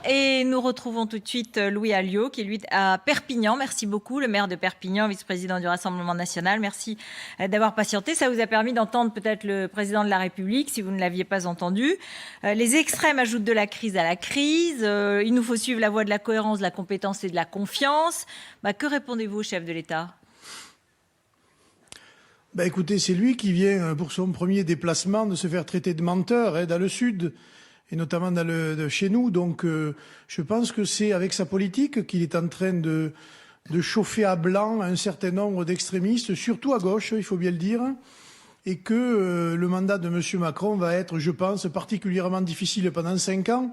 Et nous retrouvons tout de suite Louis Alliot, qui est lui à Perpignan. Merci beaucoup, le maire de Perpignan, vice-président du Rassemblement national. Merci d'avoir patienté. Ça vous a permis d'entendre peut-être le président de la République, si vous ne l'aviez pas entendu. Les extrêmes ajoutent de la crise à la crise. Il nous faut suivre la voie de la cohérence, de la compétence et de la confiance. Que répondez-vous au chef de l'État ? Écoutez, c'est lui qui vient, pour son premier déplacement, de se faire traiter de menteur dans le Sud, et notamment chez nous. Donc je pense que c'est avec sa politique qu'il est en train de chauffer à blanc un certain nombre d'extrémistes, surtout à gauche, il faut bien le dire, et que le mandat de M. Macron va être, je pense, particulièrement difficile pendant 5 ans,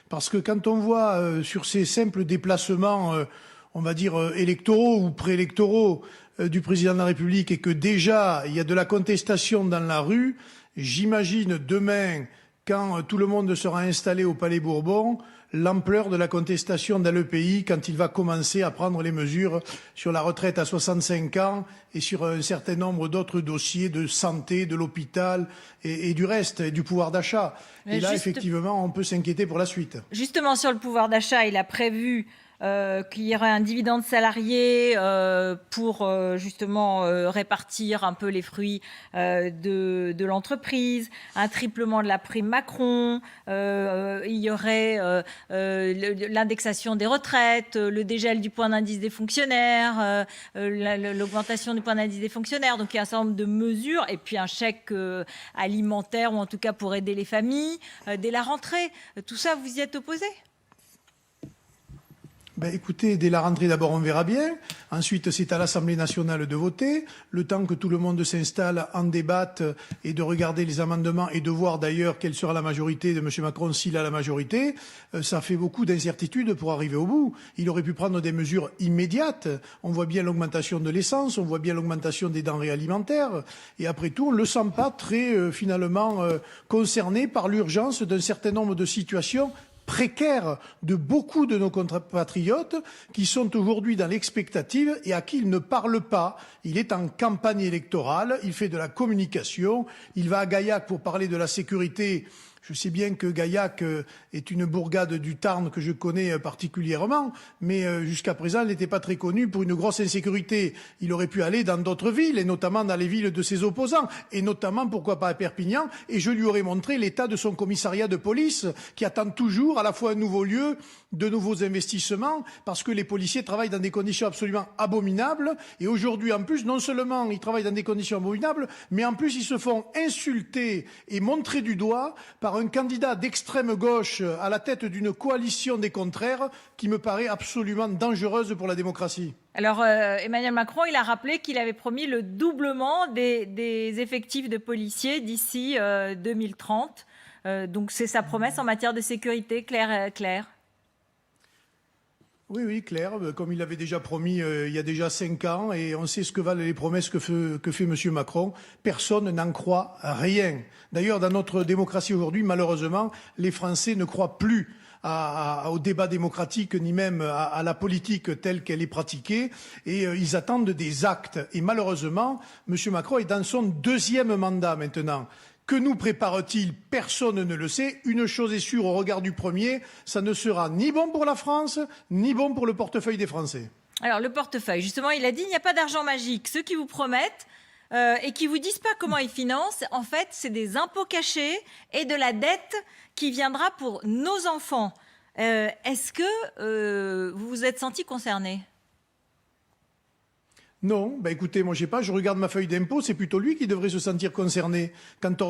parce que quand on voit sur ces simples déplacements, on va dire électoraux ou préélectoraux, du président de la République, et que déjà il y a de la contestation dans la rue, j'imagine demain, quand tout le monde sera installé au Palais Bourbon, l'ampleur de la contestation dans le pays quand il va commencer à prendre les mesures sur la retraite à 65 ans et sur un certain nombre d'autres dossiers de santé, de l'hôpital et du reste, et du pouvoir d'achat. Et là, effectivement, on peut s'inquiéter pour la suite. Justement, sur le pouvoir d'achat, il a prévu qu'il y aurait un dividende salarié pour justement répartir un peu les fruits de l'entreprise, un triplement de la prime Macron, il y aurait l'indexation des retraites, le dégel du point d'indice des fonctionnaires, l'augmentation du point d'indice des fonctionnaires. Donc il y a un certain nombre de mesures, et puis un chèque alimentaire, ou en tout cas pour aider les familles, dès la rentrée. Tout ça, vous y êtes opposé ? Écoutez, dès la rentrée, d'abord, on verra bien. Ensuite, c'est à l'Assemblée nationale de voter. Le temps que tout le monde s'installe, en débatte et de regarder les amendements et de voir d'ailleurs quelle sera la majorité de M. Macron s'il a la majorité, ça fait beaucoup d'incertitudes pour arriver au bout. Il aurait pu prendre des mesures immédiates. On voit bien l'augmentation de l'essence, on voit bien l'augmentation des denrées alimentaires. Et après tout, on ne le sent pas très, finalement, concerné par l'urgence d'un certain nombre de situations précaire de beaucoup de nos compatriotes qui sont aujourd'hui dans l'expectative et à qui il ne parle pas. Il est en campagne électorale, il fait de la communication, il va à Gaillac pour parler de la sécurité. Je sais bien que Gaillac est une bourgade du Tarn que je connais particulièrement, mais jusqu'à présent, elle n'était pas très connue pour une grosse insécurité. Il aurait pu aller dans d'autres villes, et notamment dans les villes de ses opposants, et notamment, pourquoi pas à Perpignan, et je lui aurais montré l'état de son commissariat de police, qui attend toujours à la fois un nouveau lieu, de nouveaux investissements, parce que les policiers travaillent dans des conditions absolument abominables, et aujourd'hui, en plus, non seulement ils travaillent dans des conditions abominables, mais en plus, ils se font insulter et montrer du doigt par un candidat d'extrême gauche à la tête d'une coalition des contraires qui me paraît absolument dangereuse pour la démocratie. Alors, Emmanuel Macron, il a rappelé qu'il avait promis le doublement des effectifs de policiers d'ici 2030. Donc, c'est sa promesse en matière de sécurité, Claire. Oui, clair, comme il l'avait déjà promis il y a déjà 5 ans, et on sait ce que valent les promesses que fait M. Macron. Personne n'en croit rien. D'ailleurs, dans notre démocratie aujourd'hui, malheureusement, les Français ne croient plus au débat démocratique, ni même à la politique telle qu'elle est pratiquée, et ils attendent des actes. Et malheureusement, M. Macron est dans son 2e mandat maintenant. Que nous prépare-t-il? Personne ne le sait. Une chose est sûre, au regard du premier, ça ne sera ni bon pour la France, ni bon pour le portefeuille des Français. Alors, le portefeuille, justement, il a dit il n'y a pas d'argent magique. Ceux qui vous promettent et qui vous disent pas comment ils financent, en fait, c'est des impôts cachés et de la dette qui viendra pour nos enfants. Est-ce que vous vous êtes senti concerné ? Non, écoutez, moi je regarde ma feuille d'impôt, c'est plutôt lui qui devrait se sentir concerné. Quand on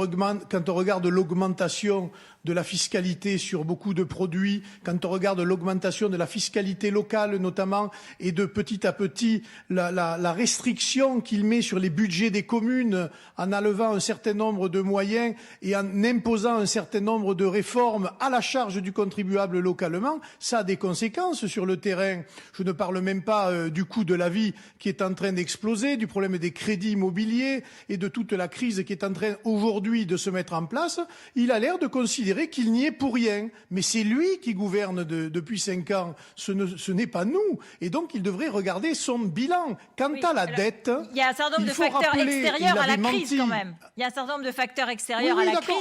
regarde l'augmentation de la fiscalité sur beaucoup de produits, quand on regarde l'augmentation de la fiscalité locale notamment, et de petit à petit la restriction qu'il met sur les budgets des communes en enlevant un certain nombre de moyens et en imposant un certain nombre de réformes à la charge du contribuable localement, ça a des conséquences sur le terrain. Je ne parle même pas du coût de la vie qui est en train d'exploser, du problème des crédits immobiliers et de toute la crise qui est en train aujourd'hui de se mettre en place. Il a l'air de considérer qu'il n'y est pour rien. Mais c'est lui qui gouverne depuis 5 ans. Ce n'est pas nous. Et donc, il devrait regarder son bilan. Quant à la dette, il y a un certain nombre de facteurs extérieurs à la crise quand même. Il y a un certain nombre de facteurs extérieurs à la crise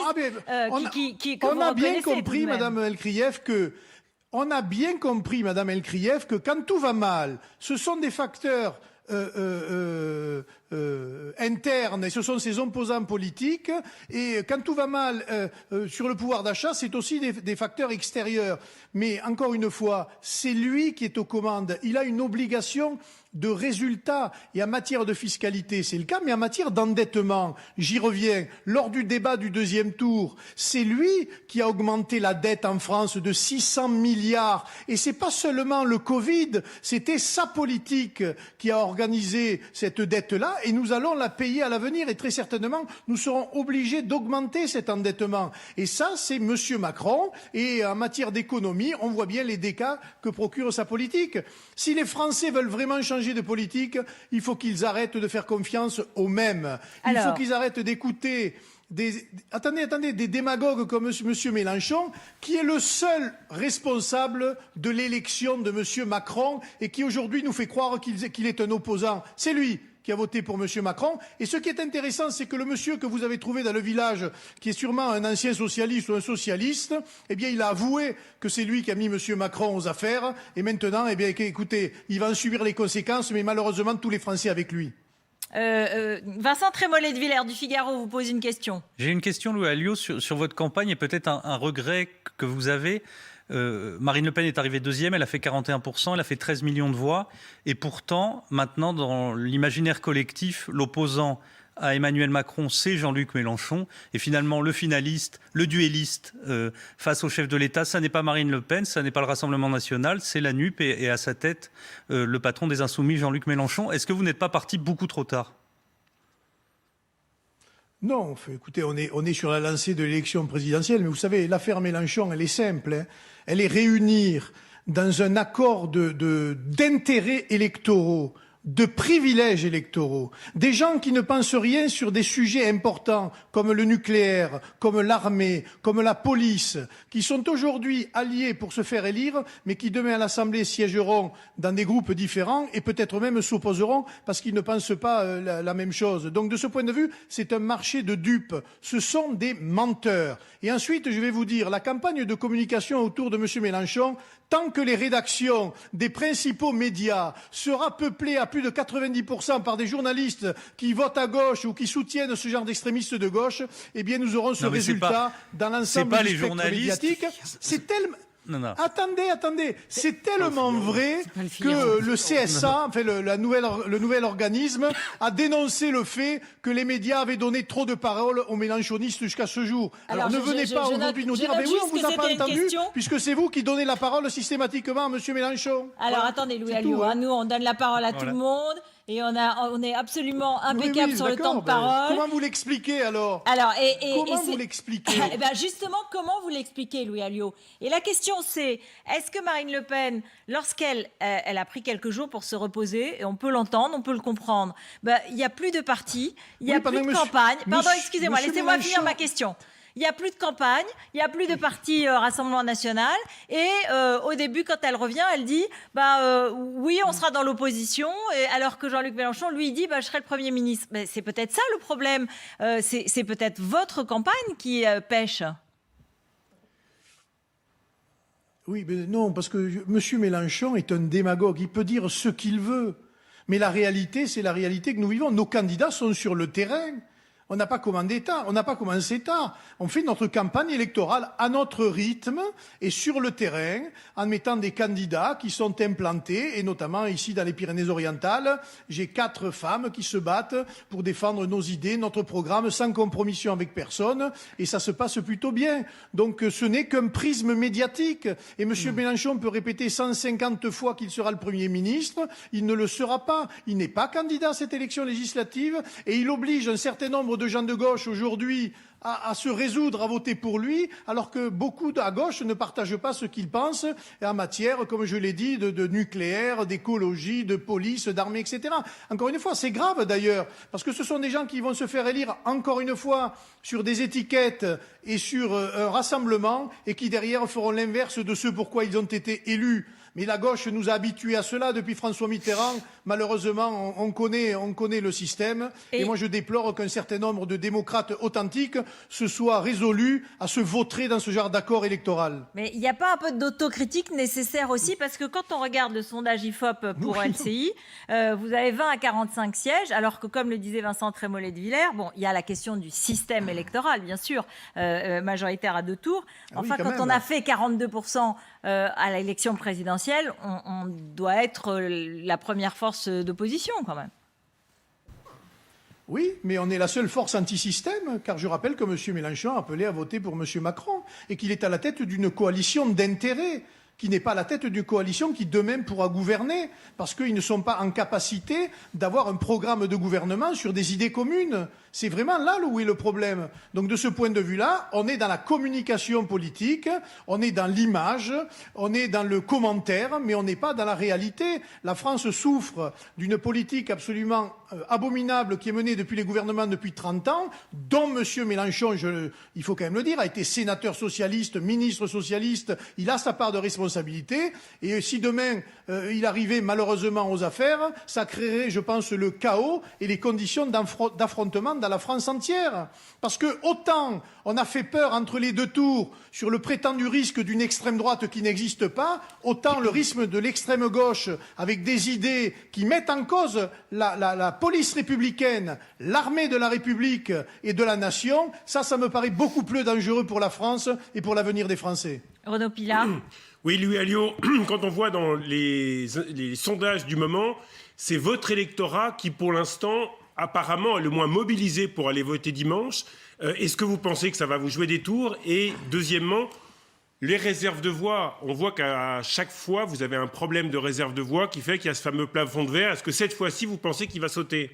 on a bien compris, Madame Elkrief, que On a bien compris, Madame Elkrief, que quand tout va mal, ce sont des facteurs internes et ce sont ses opposants politiques. Et quand tout va mal sur le pouvoir d'achat, c'est aussi des facteurs extérieurs. Mais encore une fois, c'est lui qui est aux commandes. Il a une obligation de résultats. Et en matière de fiscalité, c'est le cas, mais en matière d'endettement, j'y reviens, lors du débat du deuxième tour, c'est lui qui a augmenté la dette en France de 600 milliards. Et c'est pas seulement le Covid, c'était sa politique qui a organisé cette dette-là, et nous allons la payer à l'avenir, et très certainement, nous serons obligés d'augmenter cet endettement. Et ça, c'est Monsieur Macron, et en matière d'économie, on voit bien les dégâts que procure sa politique. Si les Français veulent vraiment changer de politique, il faut qu'ils arrêtent de faire confiance aux mêmes. Il faut qu'ils arrêtent d'écouter des démagogues comme M. Mélenchon, qui est le seul responsable de l'élection de M. Macron et qui aujourd'hui nous fait croire qu'il est un opposant. C'est lui qui a voté pour M. Macron. Et ce qui est intéressant, c'est que le monsieur que vous avez trouvé dans le village, qui est sûrement un ancien socialiste ou un socialiste, eh bien, il a avoué que c'est lui qui a mis M. Macron aux affaires. Et maintenant, eh bien, écoutez, il va en subir les conséquences, mais malheureusement, tous les Français avec lui. Vincent Trémollet de Villers du Figaro vous pose une question. J'ai une question, Louis Alliot, sur votre campagne et peut-être un regret que vous avez. Marine Le Pen est arrivée deuxième, elle a fait 41%, elle a fait 13 millions de voix. Et pourtant, maintenant, dans l'imaginaire collectif, l'opposant à Emmanuel Macron, c'est Jean-Luc Mélenchon. Et finalement, le finaliste, le duelliste face au chef de l'État, ça n'est pas Marine Le Pen, ça n'est pas le Rassemblement national, c'est la NUP et à sa tête, le patron des Insoumis, Jean-Luc Mélenchon. Est-ce que vous n'êtes pas parti beaucoup trop tard ? Non, écoutez, on est sur la lancée de l'élection présidentielle, mais vous savez, l'affaire Mélenchon, elle est simple. Hein. Elle est réunir dans un accord d'intérêts électoraux, de privilèges électoraux, des gens qui ne pensent rien sur des sujets importants comme le nucléaire, comme l'armée, comme la police, qui sont aujourd'hui alliés pour se faire élire, mais qui demain à l'Assemblée siégeront dans des groupes différents et peut-être même s'opposeront parce qu'ils ne pensent pas la même chose. Donc de ce point de vue, c'est un marché de dupes. Ce sont des menteurs. Et ensuite, je vais vous dire, la campagne de communication autour de M. Mélenchon, tant que les rédactions des principaux médias sera peuplée à plus de 90% par des journalistes qui votent à gauche ou qui soutiennent ce genre d'extrémistes de gauche, eh bien nous aurons ce résultat dans l'ensemble du spectre médiatique. C'est tellement... Non. Attendez, c'est tellement vrai que le CSA, enfin le nouvel organisme, a dénoncé le fait que les médias avaient donné trop de paroles aux mélenchonistes jusqu'à ce jour. Alors ne venez pas aujourd'hui nous dire, mais oui, on vous a pas entendu, puisque c'est vous qui donnez la parole systématiquement à M. Mélenchon. Alors attendez, Louis Alliot, nous on donne la parole à tout le monde. Et on est absolument impeccable sur le temps de parole. Comment vous l'expliquez alors Comment vous l'expliquez Justement, comment vous l'expliquez, Louis Alliot? Et la question c'est, est-ce que Marine Le Pen, lorsqu'elle a pris quelques jours pour se reposer, et on peut l'entendre, on peut le comprendre, il n'y a plus de parti, il n'y a plus de campagne. Pardon, excusez-moi, laissez-moi finir ma question. Il n'y a plus de campagne, il n'y a plus de parti Rassemblement National. Et au début, quand elle revient, elle dit oui, on sera dans l'opposition. Alors que Jean-Luc Mélenchon, lui, dit je serai le Premier ministre. Mais c'est peut-être ça le problème. C'est peut-être votre campagne qui pêche. Oui, mais non, parce que M. Mélenchon est un démagogue. Il peut dire ce qu'il veut. Mais la réalité, c'est la réalité que nous vivons. Nos candidats sont sur le terrain. On n'a pas commandé tard, on n'a pas commencé tard. On fait notre campagne électorale à notre rythme et sur le terrain, en mettant des candidats qui sont implantés, et notamment ici dans les Pyrénées-Orientales, j'ai 4 femmes qui se battent pour défendre nos idées, notre programme, sans compromission avec personne, et ça se passe plutôt bien. Donc ce n'est qu'un prisme médiatique. Et M. Mélenchon peut répéter 150 fois qu'il sera le Premier ministre, il ne le sera pas. Il n'est pas candidat à cette élection législative, et il oblige un certain nombre de gens de gauche aujourd'hui à se résoudre à voter pour lui, alors que beaucoup à gauche ne partagent pas ce qu'ils pensent en matière, comme je l'ai dit, de nucléaire, d'écologie, de police, d'armée, etc. Encore une fois, c'est grave d'ailleurs, parce que ce sont des gens qui vont se faire élire, encore une fois, sur des étiquettes et sur un rassemblement, et qui derrière feront l'inverse de ce pourquoi ils ont été élus. Mais la gauche nous a habitués à cela depuis François Mitterrand. Malheureusement, on connaît le système. Et moi, je déplore qu'un certain nombre de démocrates authentiques se soit résolu à se vautrer dans ce genre d'accord électoral. Mais il n'y a pas un peu d'autocritique nécessaire aussi, parce que quand on regarde le sondage IFOP pour LCI, vous avez 20 à 45 sièges, alors que comme le disait Vincent Trémollet de Villers, bon, il y a la question du système électoral, bien sûr, majoritaire à 2 tours. Enfin, oui, quand on a fait 42% à l'élection présidentielle, on doit être la première force d'opposition quand même. Oui, mais on est la seule force anti-système, car je rappelle que M. Mélenchon a appelé à voter pour M. Macron et qu'il est à la tête d'une coalition d'intérêts, qui n'est pas à la tête d'une coalition qui demain pourra gouverner, parce qu'ils ne sont pas en capacité d'avoir un programme de gouvernement sur des idées communes. C'est vraiment là où est le problème. Donc de ce point de vue-là, on est dans la communication politique, on est dans l'image, on est dans le commentaire, mais on n'est pas dans la réalité. La France souffre d'une politique absolument abominable qui est menée depuis les gouvernements depuis 30 ans, dont M. Mélenchon, il faut quand même le dire, a été sénateur socialiste, ministre socialiste, il a sa part de responsabilité. Et si demain il arrivait malheureusement aux affaires, ça créerait, je pense, le chaos et les conditions d'affrontement dans la France entière. Parce que autant on a fait peur entre les 2 tours sur le prétendu risque d'une extrême droite qui n'existe pas, autant le risque de l'extrême gauche avec des idées qui mettent en cause la police républicaine, l'armée de la République et de la nation, ça me paraît beaucoup plus dangereux pour la France et pour l'avenir des Français. Renaud Pilat. Oui, Louis Alliot, quand on voit dans les sondages du moment, c'est votre électorat qui, pour l'instant, apparemment, est le moins mobilisé pour aller voter dimanche. Est-ce que vous pensez que ça va vous jouer des tours? Et deuxièmement, les réserves de voix, on voit qu'à chaque fois, vous avez un problème de réserve de voix qui fait qu'il y a ce fameux plafond de verre. Est-ce que cette fois-ci, vous pensez qu'il va sauter?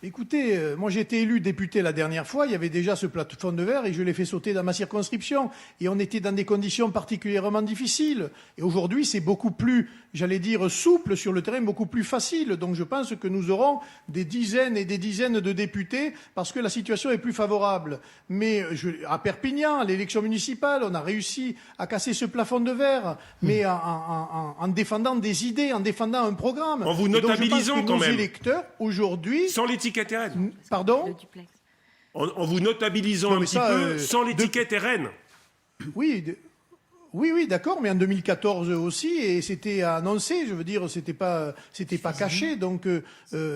Écoutez, moi j'ai été élu député la dernière fois, il y avait déjà ce plafond de verre et je l'ai fait sauter dans ma circonscription. Et on était dans des conditions particulièrement difficiles. Et aujourd'hui c'est beaucoup plus, j'allais dire, souple sur le terrain, beaucoup plus facile. Donc je pense que nous aurons des dizaines et des dizaines de députés parce que la situation est plus favorable. Mais à Perpignan, à l'élection municipale, on a réussi à casser ce plafond de verre, mais en défendant des idées, en défendant un programme. En vous notabilisant quand même. Nos électeurs, aujourd'hui... Sans l'étiquette RN. Pardon? En vous notabilisant un petit peu, sans l'étiquette RN. Oui, d'accord, mais en 2014 aussi, et c'était annoncé, je veux dire, c'était pas caché, donc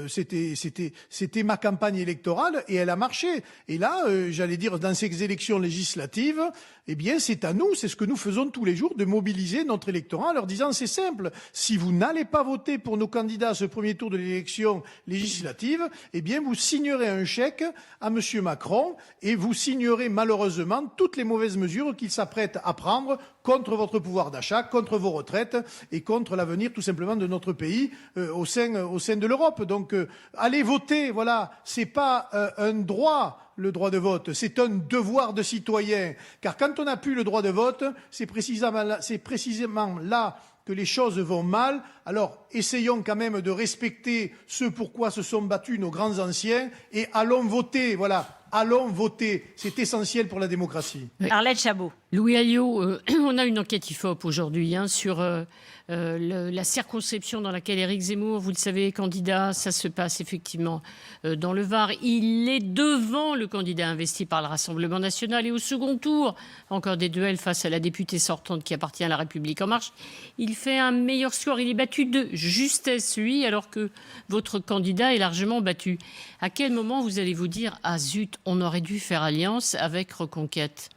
c'était ma campagne électorale et elle a marché. Et là, j'allais dire, dans ces élections législatives, eh bien, c'est à nous, c'est ce que nous faisons tous les jours, de mobiliser notre électorat en leur disant, c'est simple, si vous n'allez pas voter pour nos candidats à ce premier tour de l'élection législative, eh bien, vous signerez un chèque à M. Macron et vous signerez malheureusement toutes les mauvaises mesures qu'il s'apprête à prendre contre votre pouvoir d'achat, contre vos retraites et contre l'avenir tout simplement de notre pays au sein de l'Europe. Donc, allez voter, voilà, c'est pas un droit, le droit de vote, c'est un devoir de citoyen. Car quand on n'a plus le droit de vote, c'est précisément là que les choses vont mal. Alors, essayons quand même de respecter ce pourquoi se sont battus nos grands anciens et allons voter, voilà. Allons voter, c'est essentiel pour la démocratie. Arlette Chabot. Louis Alliot, on a une enquête IFOP aujourd'hui sur la circonscription dans laquelle Éric Zemmour, vous le savez, candidat, ça se passe effectivement dans le Var. Il est devant le candidat investi par le Rassemblement national et au second tour, encore des duels face à la députée sortante qui appartient à La République En Marche. Il fait un meilleur score, il est battu de justesse, lui, alors que votre candidat est largement battu. À quel moment vous allez vous dire « Ah zut, on aurait dû faire alliance avec Reconquête » ?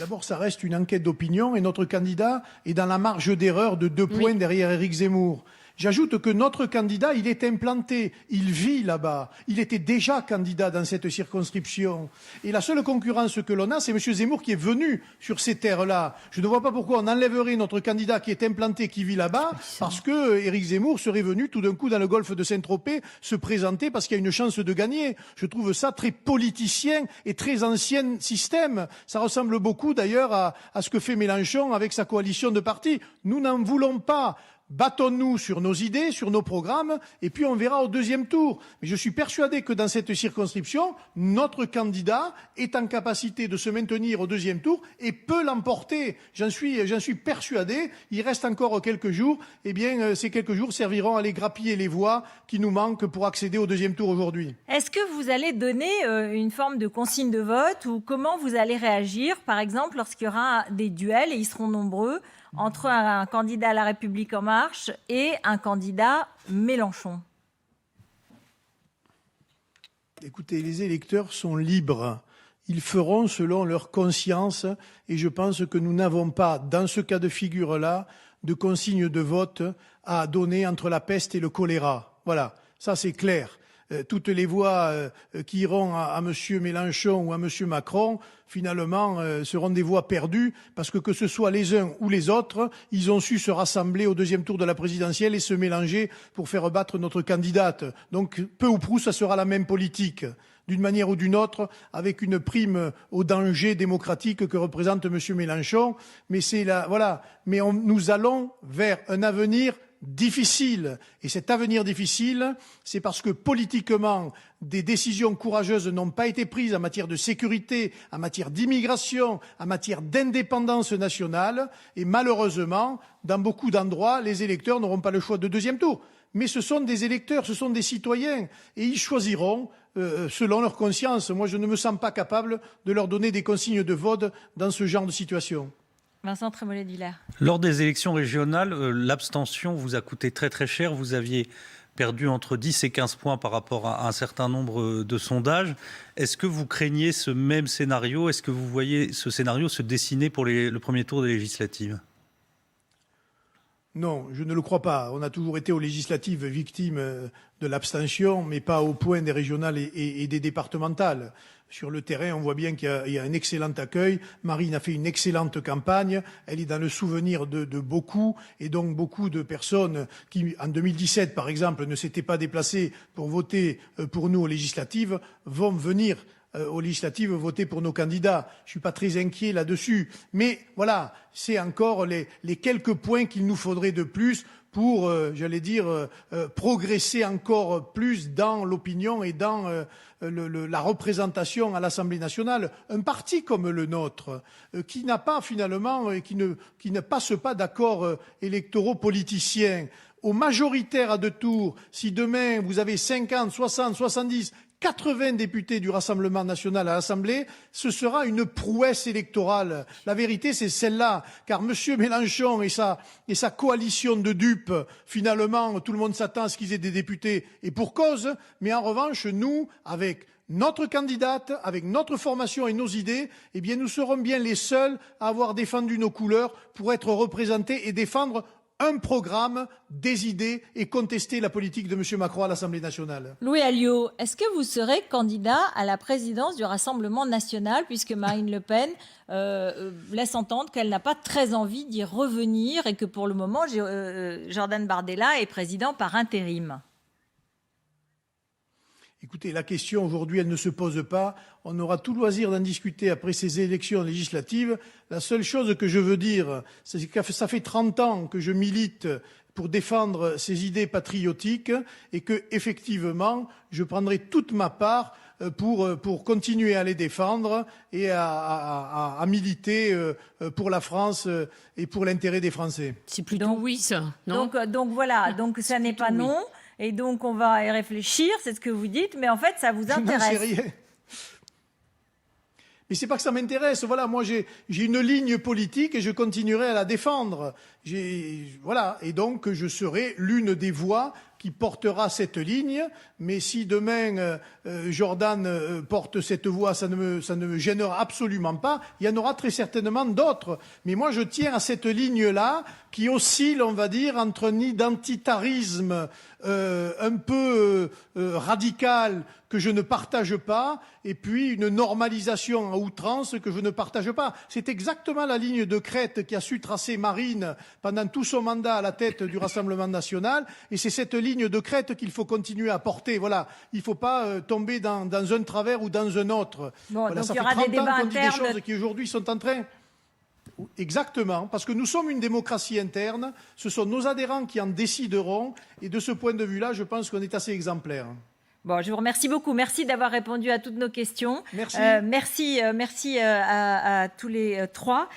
D'abord, ça reste une enquête d'opinion et notre candidat est dans la marge d'erreur de 2 points derrière Éric Zemmour. J'ajoute que notre candidat, il est implanté, il vit là-bas. Il était déjà candidat dans cette circonscription. Et la seule concurrence que l'on a, c'est M. Zemmour qui est venu sur ces terres-là. Je ne vois pas pourquoi on enlèverait notre candidat qui est implanté, qui vit là-bas, parce que Éric Zemmour serait venu tout d'un coup dans le golfe de Saint-Tropez se présenter parce qu'il y a une chance de gagner. Je trouve ça très politicien et très ancien système. Ça ressemble beaucoup d'ailleurs à ce que fait Mélenchon avec sa coalition de partis. Nous n'en voulons pas Battons-nous sur nos idées, sur nos programmes, et puis on verra au deuxième tour. Mais je suis persuadé que dans cette circonscription, notre candidat est en capacité de se maintenir au deuxième tour et peut l'emporter. J'en suis persuadé. Il reste encore quelques jours. Eh bien, ces quelques jours serviront à aller grappiller les voix qui nous manquent pour accéder au deuxième tour aujourd'hui. Est-ce que vous allez donner une forme de consigne de vote ou comment vous allez réagir, par exemple, lorsqu'il y aura des duels, et ils seront nombreux, entre un candidat à La République En Marche et un candidat Mélenchon? Écoutez, les électeurs sont libres. Ils feront selon leur conscience et je pense que nous n'avons pas, dans ce cas de figure-là, de consigne de vote à donner entre la peste et le choléra. Voilà, ça c'est clair. Toutes les voix qui iront à M. Mélenchon ou à M. Macron, finalement, seront des voix perdues, parce que ce soit les uns ou les autres, ils ont su se rassembler au deuxième tour de la présidentielle et se mélanger pour faire battre notre candidate. Donc, peu ou prou, ça sera la même politique, d'une manière ou d'une autre, avec une prime au danger démocratique que représente M. Mélenchon. Mais nous allons vers un avenir difficile. Et cet avenir difficile, c'est parce que politiquement, des décisions courageuses n'ont pas été prises en matière de sécurité, en matière d'immigration, en matière d'indépendance nationale. Et malheureusement, dans beaucoup d'endroits, les électeurs n'auront pas le choix de deuxième tour. Mais ce sont des électeurs, ce sont des citoyens. Et ils choisiront selon leur conscience. Moi, je ne me sens pas capable de leur donner des consignes de vote dans ce genre de situation. Vincent Trémollet-Villers. Lors des élections régionales, l'abstention vous a coûté très très cher. Vous aviez perdu entre 10 et 15 points par rapport à un certain nombre de sondages. Est-ce que vous craignez ce même scénario? Est-ce que vous voyez ce scénario se dessiner pour le premier tour des législatives? Non, je ne le crois pas. On a toujours été aux législatives victimes de l'abstention, mais pas au point des régionales et des départementales. Sur le terrain, on voit bien qu'il y a un excellent accueil. Marine a fait une excellente campagne. Elle est dans le souvenir de beaucoup. Et donc, beaucoup de personnes qui, en 2017, par exemple, ne s'étaient pas déplacées pour voter pour nous aux législatives, vont venir aux législatives voter pour nos candidats. Je ne suis pas très inquiet là-dessus. Mais voilà, c'est encore les quelques points qu'il nous faudrait de plus pour, progresser encore plus dans l'opinion et dans la représentation à l'Assemblée nationale. Un parti comme le nôtre, qui n'a pas finalement, qui ne passe pas d'accords électoraux politiciens, au majoritaire à 2 tours, si demain vous avez 50, 60, 70, 80 députés du Rassemblement national à l'Assemblée, ce sera une prouesse électorale. La vérité, c'est celle-là, car M. Mélenchon et sa coalition de dupes, finalement, tout le monde s'attend à ce qu'ils aient des députés, et pour cause, mais en revanche, nous, avec notre candidate, avec notre formation et nos idées, eh bien, nous serons bien les seuls à avoir défendu nos couleurs pour être représentés et défendre un programme, des idées et contester la politique de M. Macron à l'Assemblée nationale. Louis Alliot, est-ce que vous serez candidat à la présidence du Rassemblement national, puisque Marine Le Pen laisse entendre qu'elle n'a pas très envie d'y revenir et que pour le moment, Jordan Bardella est président par intérim? Écoutez, la question aujourd'hui, elle ne se pose pas. On aura tout loisir d'en discuter après ces élections législatives. La seule chose que je veux dire, c'est que ça fait 30 ans que je milite pour défendre ces idées patriotiques et que, effectivement, je prendrai toute ma part pour continuer à les défendre et à militer pour la France et pour l'intérêt des Français. C'est plutôt oui, ça, non? Donc voilà, donc ça n'est pas non. Oui. Et donc, on va y réfléchir, c'est ce que vous dites, mais en fait, ça vous intéresse. Je n'en sais rien. Mais c'est pas que ça m'intéresse. Voilà, moi, j'ai une ligne politique et je continuerai à la défendre. Voilà. Et donc, je serai l'une des voix qui portera cette ligne. Mais si demain, Jordan porte cette voix, ça ne me gênera absolument pas. Il y en aura très certainement d'autres. Mais moi, je tiens à cette ligne-là qui oscille, on va dire, entre un identitarisme un peu radical que je ne partage pas, et puis une normalisation à outrance que je ne partage pas. C'est exactement la ligne de crête qui a su tracer Marine pendant tout son mandat à la tête du Rassemblement national, et c'est cette ligne de crête qu'il faut continuer à porter. Voilà, il ne faut pas tomber dans un travers ou dans un autre. Bon, voilà, donc ça il y fait aura 30 des débats ans qu'on dit des internes. choses qui aujourd'hui sont en train... Exactement, parce que nous sommes une démocratie interne, ce sont nos adhérents qui en décideront, et de ce point de vue-là, je pense qu'on est assez exemplaire. Bon, je vous remercie beaucoup. Merci d'avoir répondu à toutes nos questions. Merci. Merci à tous les trois.